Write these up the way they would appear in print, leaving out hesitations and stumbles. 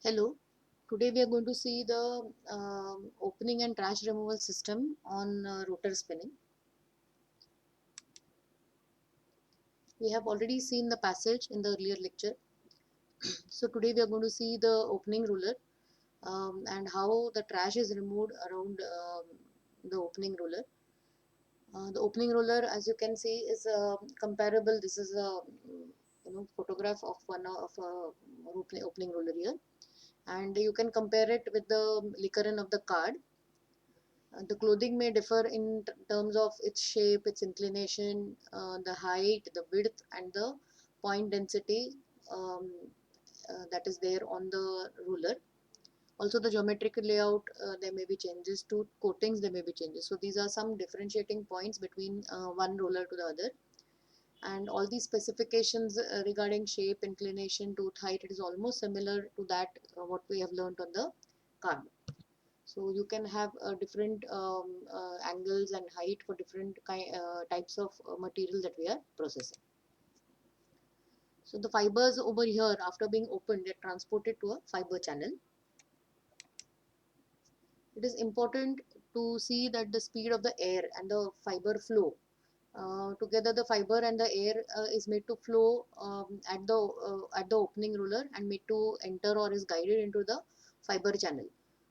Hello, today we are going to see the opening and trash removal system on rotor spinning. We have already seen the passage in the earlier lecture. So today we are going to see the opening roller and how the trash is removed around the opening roller. The opening roller, as you can see, is comparable. This is a photograph of one of a opening roller here, and you can compare it with the Likaren of the card. The clothing may differ in terms of its shape, its inclination, the height, the width, and the point density um, that is there on the ruler. Also, the geometrical layout, there may be changes to coatings, there may be changes. So, these are some differentiating points between one roller to the other. And all these specifications regarding shape, inclination, tooth height, it is almost similar to that what we have learned on the card. So you can have different angles and height for different types of material that we are processing. So the fibers over here, after being opened, they are transported to a fiber channel. It is important to see that the speed of the air and the fiber flow together, the fiber and the air is made to flow at the opening roller and made to enter or is guided into the fiber channel.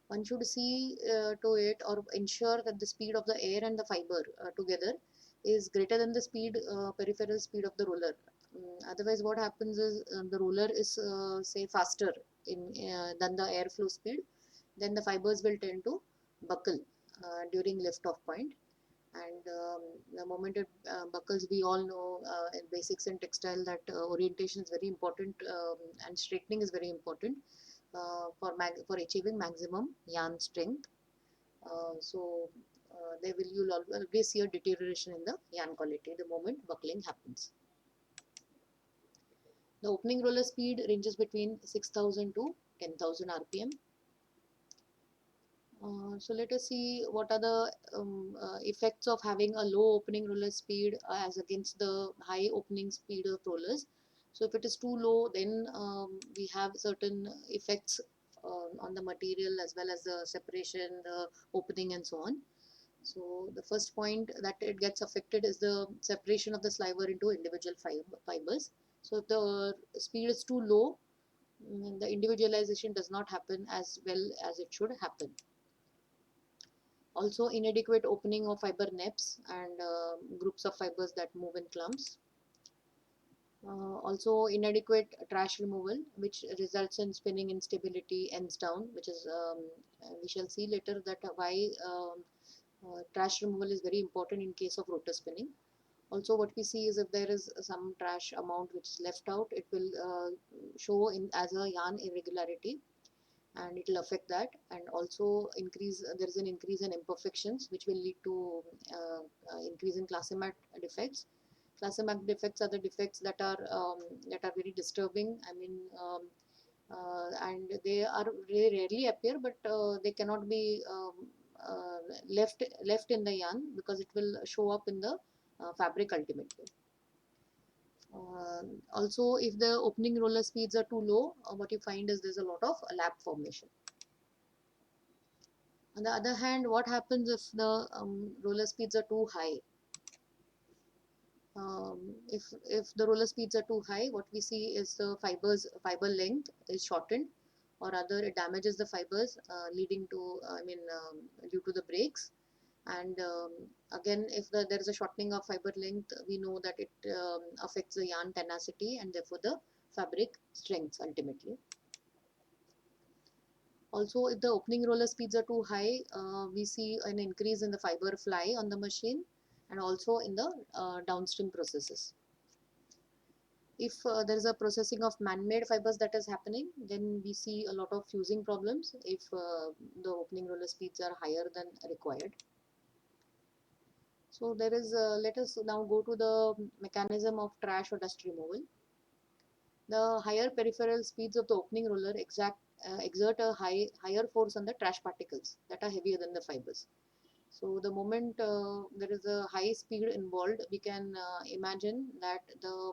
One should see to it or ensure that the speed of the air and the fiber together is greater than the speed peripheral speed of the roller. Otherwise, what happens is the roller is say faster in than the airflow speed, then the fibers will tend to buckle during lift off point, and the moment it buckles, we all know in basics in textile that orientation is very important, and straightening is very important for achieving maximum yarn strength. There will you'll always see a deterioration in the yarn quality the moment buckling happens. The opening roller speed ranges between 6,000 to 10,000 rpm. So let us see what are the effects of having a low opening roller speed as against the high opening speed of rollers. So if it is too low, then we have certain effects on the material as well as the separation, the opening and so on. So the first point that it gets affected is the separation of the sliver into individual fibers. So if the speed is too low, the individualization does not happen as well as it should happen. Also, inadequate opening of fiber nebs and groups of fibers that move in clumps. Also, inadequate trash removal, which results in spinning instability ends down, which is we shall see later that why trash removal is very important in case of rotor spinning. Also, what we see is if there is some trash amount which is left out, it will show in as a yarn irregularity, and it will affect that, and also there is an increase in imperfections which will lead to increase in Classimat defects. Classimat defects are the defects that are very disturbing. I mean, and they rarely appear, but they cannot be left in the yarn because it will show up in the fabric ultimately. Also, if the opening roller speeds are too low, what you find is there's a lot of lap formation. On the other hand, what happens if the roller speeds are too high? If the roller speeds are too high, what we see is the fiber length is shortened, or rather it damages the fibers, leading to due to the breaks. And again, if there is a shortening of fiber length, we know that it affects the yarn tenacity and therefore the fabric strengths ultimately. Also, if the opening roller speeds are too high, we see an increase in the fiber fly on the machine and also in the downstream processes. If there is a processing of man-made fibers that is happening, then we see a lot of fusing problems if the opening roller speeds are higher than required. So there is, let us now go to the mechanism of trash or dust removal. The higher peripheral speeds of the opening roller exert a higher force on the trash particles that are heavier than the fibers. So the moment there is a high speed involved, we can imagine that the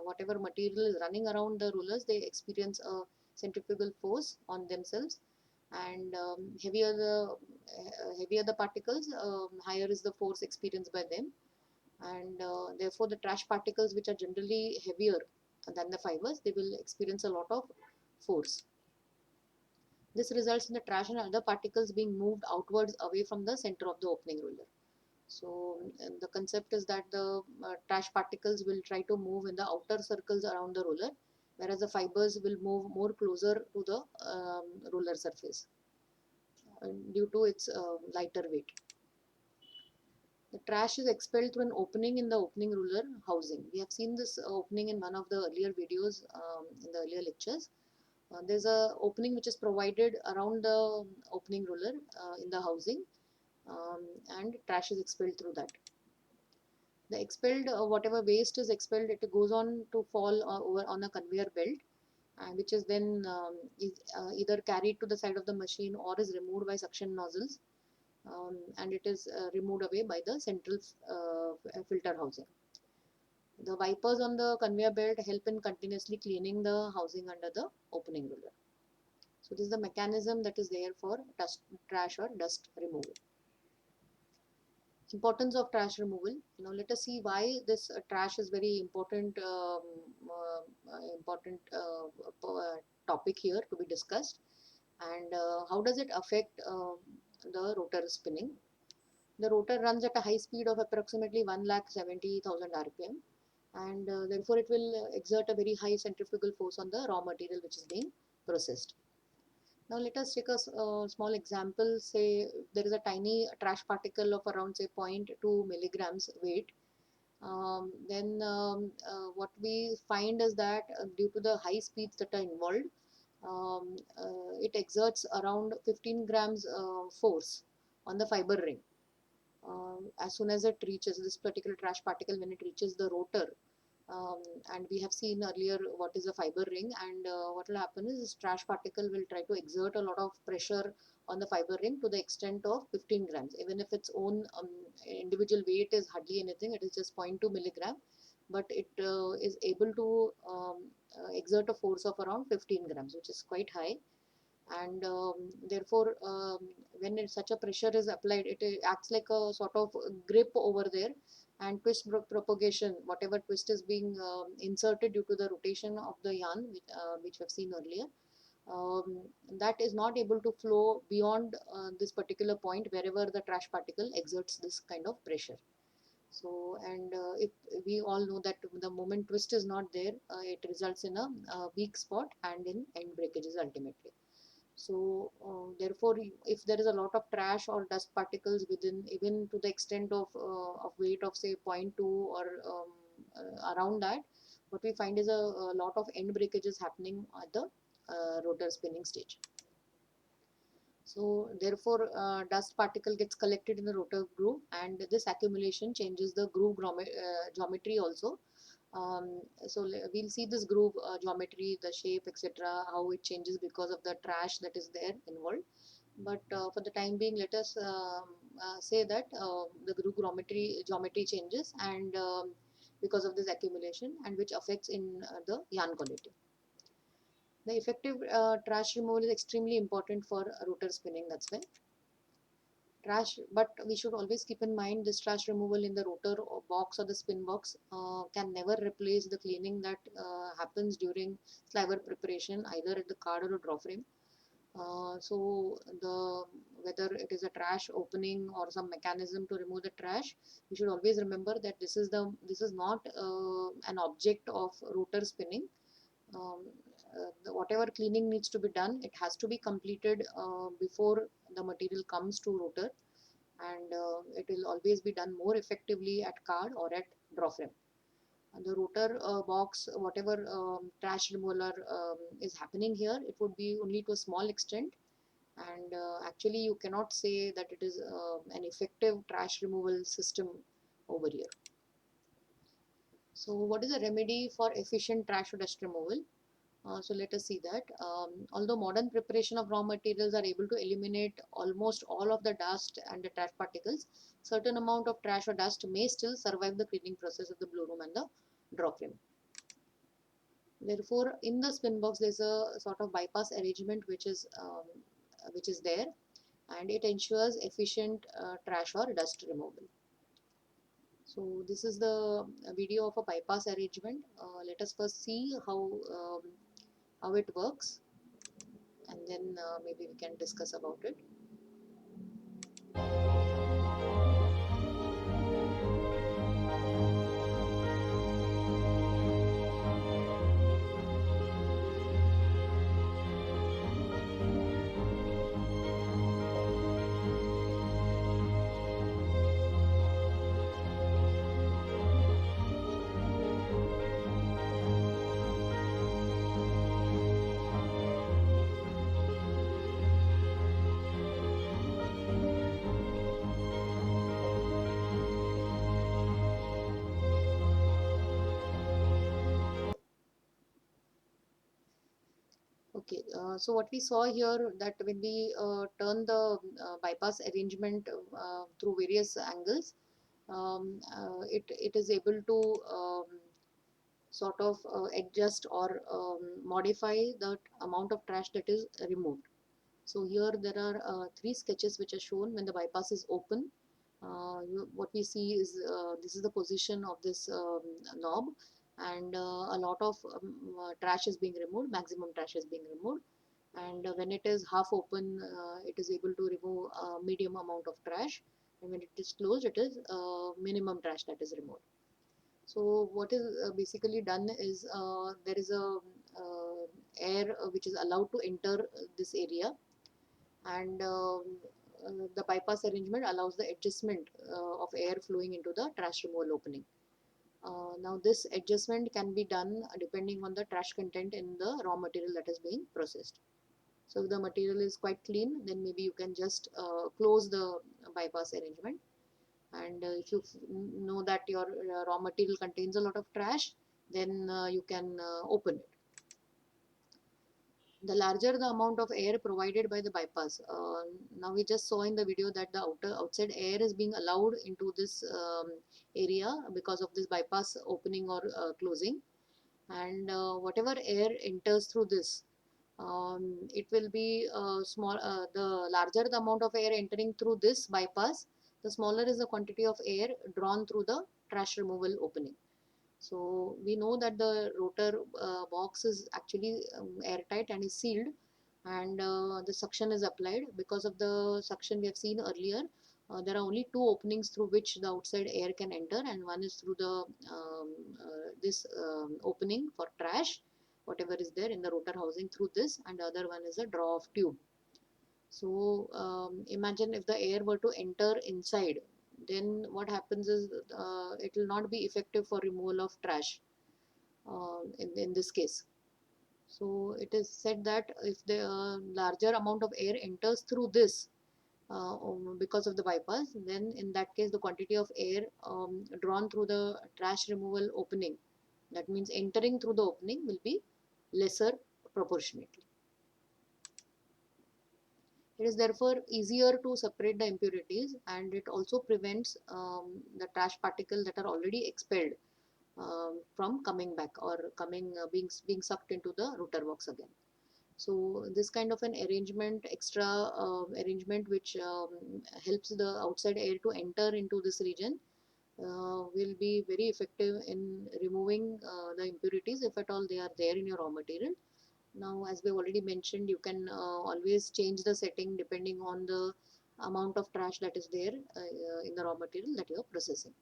whatever material is running around the rollers, they experience a centrifugal force on themselves, and heavier the particles, higher is the force experienced by them, and therefore the trash particles, which are generally heavier than the fibers, they will experience a lot of force. This results in the trash and other particles being moved outwards away from the center of the opening roller. So the concept is that the trash particles will try to move in the outer circles around the roller, whereas the fibers will move more closer to the roller surface due to its lighter weight. The trash is expelled through an opening in the opening roller housing. We have seen this opening in one of the earlier videos, in the earlier lectures. There's a opening which is provided around the opening roller in the housing, and trash is expelled through that. The expelled, whatever waste is expelled, it goes on to fall over on a conveyor belt, which is then either carried to the side of the machine or is removed by suction nozzles, and it is removed away by the central filter housing. The wipers on the conveyor belt help in continuously cleaning the housing under the opening roller. So this is the mechanism that is there for trash or dust removal. Importance of trash removal. Let us see why this trash is very important, important topic here to be discussed, and how does it affect the rotor spinning. The rotor runs at a high speed of approximately 1,70,000 rpm, and therefore it will exert a very high centrifugal force on the raw material which is being processed. Now let us take a small example. Say there is a tiny trash particle of around, say, 0.2 milligrams weight. Then what we find is that due to the high speeds that are involved, it exerts around 15 grams force on the fiber ring. As soon as it reaches this particular trash particle, when it reaches the rotor, and we have seen earlier what is a fiber ring, and what will happen is this trash particle will try to exert a lot of pressure on the fiber ring to the extent of 15 grams. Even if its own individual weight is hardly anything, it is just 0.2 milligram, but it is able to exert a force of around 15 grams, which is quite high. And therefore when such a pressure is applied, it acts like a sort of grip over there, and twist propagation, whatever twist is being inserted due to the rotation of the yarn, which we have seen earlier, um, that is not able to flow beyond this particular point wherever the trash particle exerts this kind of pressure. So, and if we all know that the moment twist is not there, it results in a weak spot and in end breakages ultimately. So therefore, if there is a lot of trash or dust particles within, even to the extent of weight of, say, 0.2 or around that, what we find is a lot of end breakages happening at the rotor spinning stage. So therefore dust particle gets collected in the rotor groove, and this accumulation changes the groove geometry also. So we'll see this groove geometry, the shape, etc., how it changes because of the trash that is there involved. But for the time being, let us say that the groove geometry changes, and because of this accumulation, and which affects in the yarn quality. The effective trash removal is extremely important for rotor spinning. That's why trash, but we should always keep in mind this trash removal in the rotor or box or the spin box can never replace the cleaning that happens during sliver preparation, either at the card or a draw frame. So whether it is a trash opening or some mechanism to remove the trash, we should always remember that this is not an object of rotor spinning. Whatever cleaning needs to be done, it has to be completed before the material comes to rotor, and it will always be done more effectively at card or at draw frame. And the rotor box, whatever trash removal is happening here, it would be only to a small extent, and actually you cannot say that it is an effective trash removal system over here. So what is the remedy for efficient trash or dust removal? So let us see that. Although modern preparation of raw materials are able to eliminate almost all of the dust and the trash particles, certain amount of trash or dust may still survive the cleaning process of the blow room and the draw frame. Therefore, in the spin box, there's a sort of bypass arrangement which is there, and it ensures efficient trash or dust removal. So this is the video of a bypass arrangement. Let us first see how it works, and then maybe we can discuss about it. Okay, so what we saw here, that when we turn the bypass arrangement through various angles, it is able to sort of adjust or modify the amount of trash that is removed. So here there are three sketches which are shown when the bypass is open. What we see is this is the position of this knob, and a lot of trash is being removed, maximum trash is being removed. And when it is half open, it is able to remove a medium amount of trash, and when it is closed, it is minimum trash that is removed. So what is basically done is there is a air which is allowed to enter this area, and the bypass arrangement allows the adjustment of air flowing into the trash removal opening. Now this adjustment can be done depending on the trash content in the raw material that is being processed. So if the material is quite clean, then maybe you can just close the bypass arrangement. And if you know that your raw material contains a lot of trash, then you can open it. The larger the amount of air provided by the bypass, now we just saw in the video that the outside air is being allowed into this area because of this bypass opening or closing, and whatever air enters through this, it will be small. The larger the amount of air entering through this bypass, the smaller is the quantity of air drawn through the trash removal opening. So we know that the rotor box is actually airtight and is sealed, and the suction is applied. Because of the suction we have seen earlier, there are only two openings through which the outside air can enter, and one is through the this opening for trash, whatever is there in the rotor housing through this, and the other one is a draw off tube. So imagine if the air were to enter inside, then what happens is it will not be effective for removal of trash in this case. So it is said that if the larger amount of air enters through this because of the bypass, then in that case the quantity of air drawn through the trash removal opening, that means entering through the opening, will be lesser proportionately. It is therefore easier to separate the impurities, and it also prevents the trash particles that are already expelled from coming back or being sucked into the rotor box again. So this kind of an arrangement, extra arrangement which helps the outside air to enter into this region, will be very effective in removing the impurities if at all they are there in your raw material. Now, as we have already mentioned, you can always change the setting depending on the amount of trash that is there in the raw material that you are processing.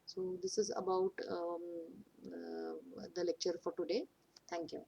So this is about the lecture for today. Thank you.